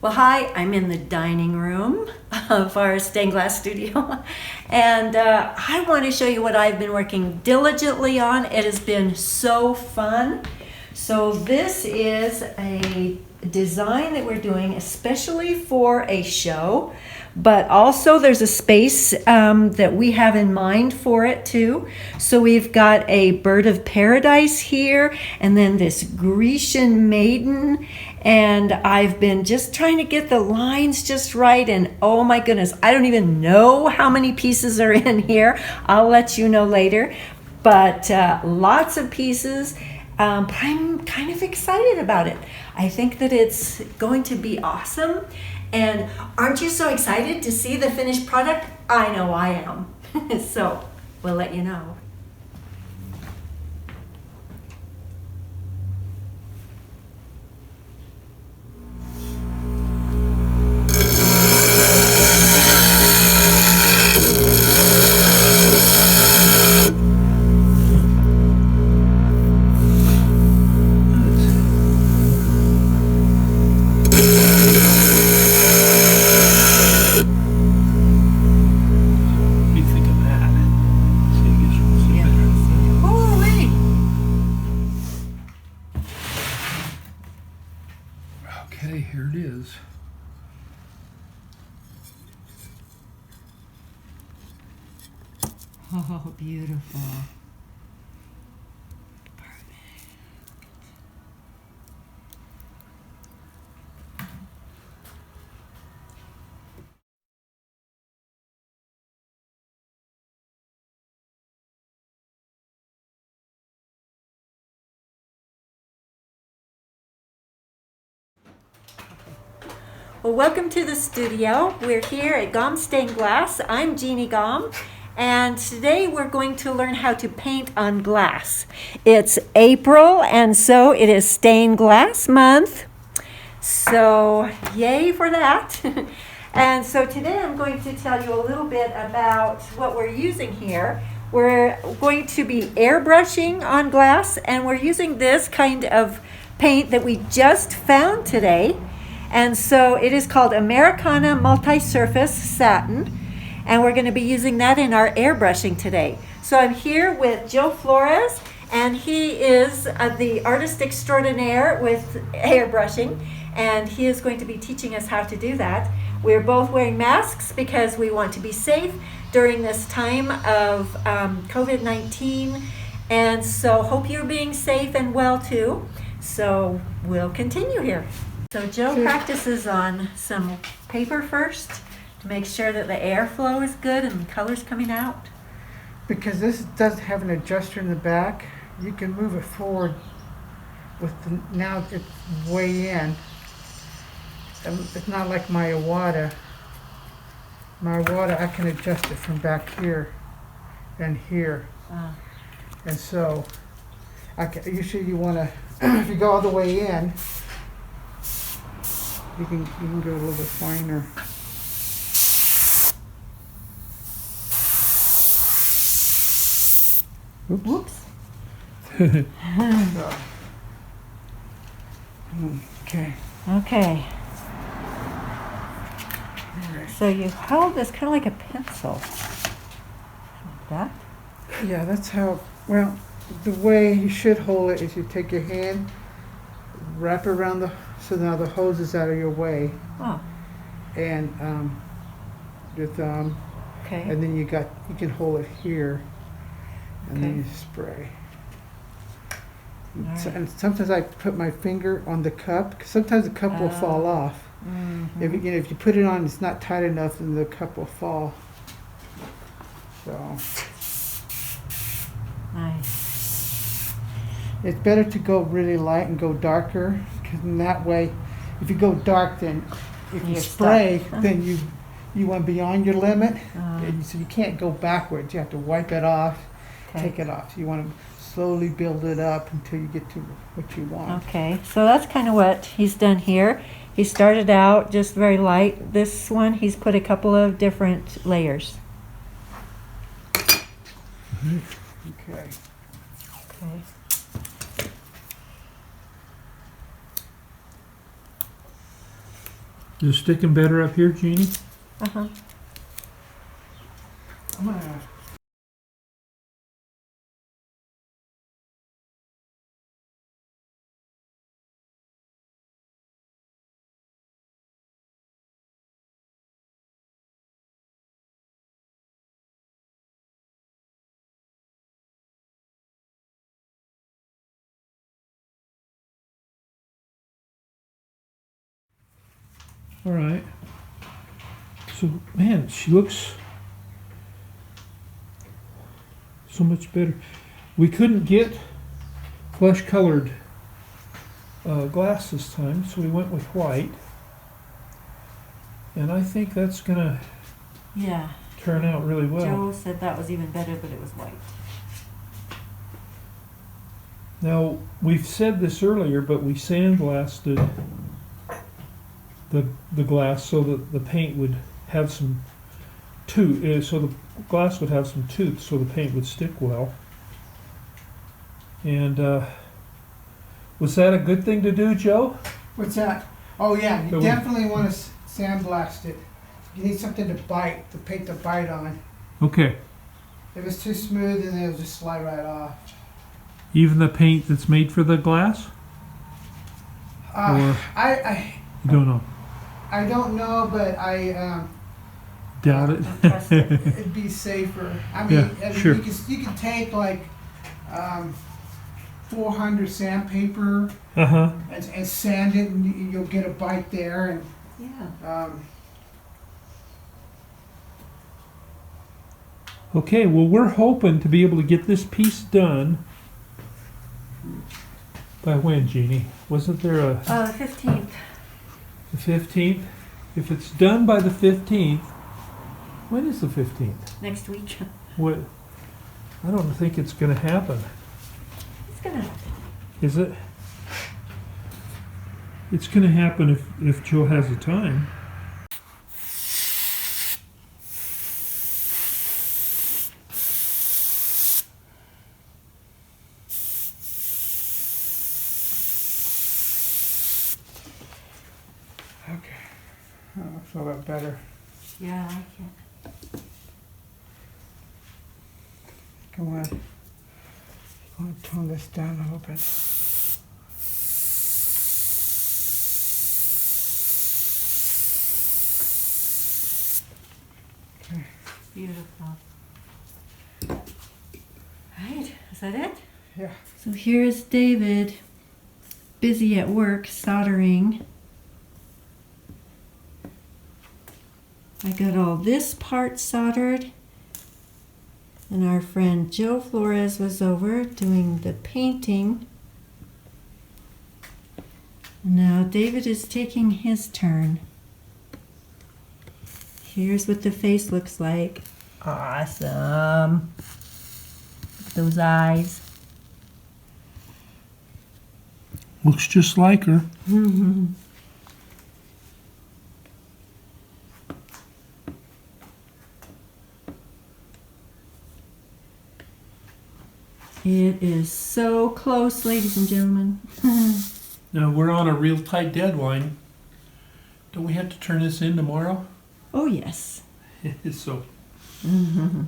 Well, hi, I'm in the dining room of our stained glass studio, and I want to show you what I've been working diligently on. It has been so fun. So this is a design that we're doing especially for a show, but also there's a space that we have in mind for it too. So we've got a bird of paradise here, and then this Grecian maiden, and I've been just trying to get the lines just right, and oh my goodness, I don't even know how many pieces are in here. I'll let you know later, but lots of pieces. But I'm kind of excited about it. I think that it's going to be awesome. And aren't you so excited to see the finished product? I know I am. So we'll let you know. Okay, here it is. Oh, beautiful. Well, welcome to the studio. We're here at Gomm Stained Glass. I'm Jeannie Gomm, and today we're going to learn how to paint on glass. It's April, and so it is Stained Glass Month. So, yay for that. And so today I'm going to tell you a little bit about what we're using here. We're going to be airbrushing on glass, and we're using this kind of paint that we just found today. And so it is called Americana Multi-Surface Satin, and we're going to be using that in our airbrushing today. So I'm here with Joe Flores, and he is the artist extraordinaire with airbrushing, and he is going to be teaching us how to do that. We're both wearing masks because we want to be safe during this time of COVID-19, and so hope you're being safe and well too. So we'll continue here. So Joe practices on some paper first to make sure that the airflow is good and the color's coming out. Because this does have an adjuster in the back, you can move it forward with now it's way in. It's not like my Iwata. My Iwata, I can adjust it from back here and here. And so, usually you want to, if you go all the way in, you can go a little bit finer. Whoops. Okay. Okay. So you hold this kind of like a pencil. Like that? Yeah, that's how, well, the way you should hold it is you take your hand, wrap it around so now the hose is out of your way. Oh. And your thumb. Okay. And then you can hold it here. And then you spray. Right. And sometimes I put my finger on the cup, because sometimes the cup will fall off. Mm-hmm. If you put it on, it's not tight enough, then the cup will fall. So Nice. it's better to go really light and go darker, because in that way, if you go dark, then if you You're spray, stuck. then you went beyond your limit, Uh, and so you can't go backwards. You have to wipe it off, Okay. take it off. So you want to slowly build it up until you get to what you want. Okay, so that's kind of what he's done here. He started out just very light. This one, he's put a couple of different layers. Okay. Okay. Is it sticking better up here, Jeannie? Uh-huh. I'm gonna. All right. So, man, she looks so much better. We couldn't get flesh-colored glass this time, so we went with white. And I think that's gonna Yeah. turn out really well. Joe said that was even better, but it was white. Now, we've said this earlier, but we sandblasted the glass so that the paint would have some tooth, so the glass would have some tooth, so the paint would stick well. And was that a good thing to do, Joe? What's that? Oh yeah, you So we- definitely want to sandblast it. You need something to bite, the paint to bite on. Okay. If it's too smooth, then it'll just slide right off. Even the paint that's made for the glass? Or you don't know? I don't know, but I Doubt it. Trust it. it'd be safer. I mean, Yeah, sure. you can take like 400 sandpaper Uh-huh. and sand it, and you'll get a bite there. Yeah. And Okay, well, we're hoping to be able to get this piece done by when, Jeannie? Wasn't there a 15th. the 15th? If it's done by the 15th, when is the 15th? Next week. What? I don't think it's going to happen. It's gonna. Is it? It's going to happen if Joe has the time. okay, that looks a lot better. Yeah, I can. Come on. I want to tone this down a little bit. Okay. Beautiful. Right, is that it? Yeah. So here's David, busy at work soldering. I got all this part soldered, and our friend Joe Flores was over doing the painting. Now David is taking his turn. Here's what the face looks like. Awesome. Look at those eyes. Looks just like her. It is so close, ladies and gentlemen. Now, we're on a real tight deadline. Don't we have to turn this in tomorrow? Oh, yes. So, Mhm.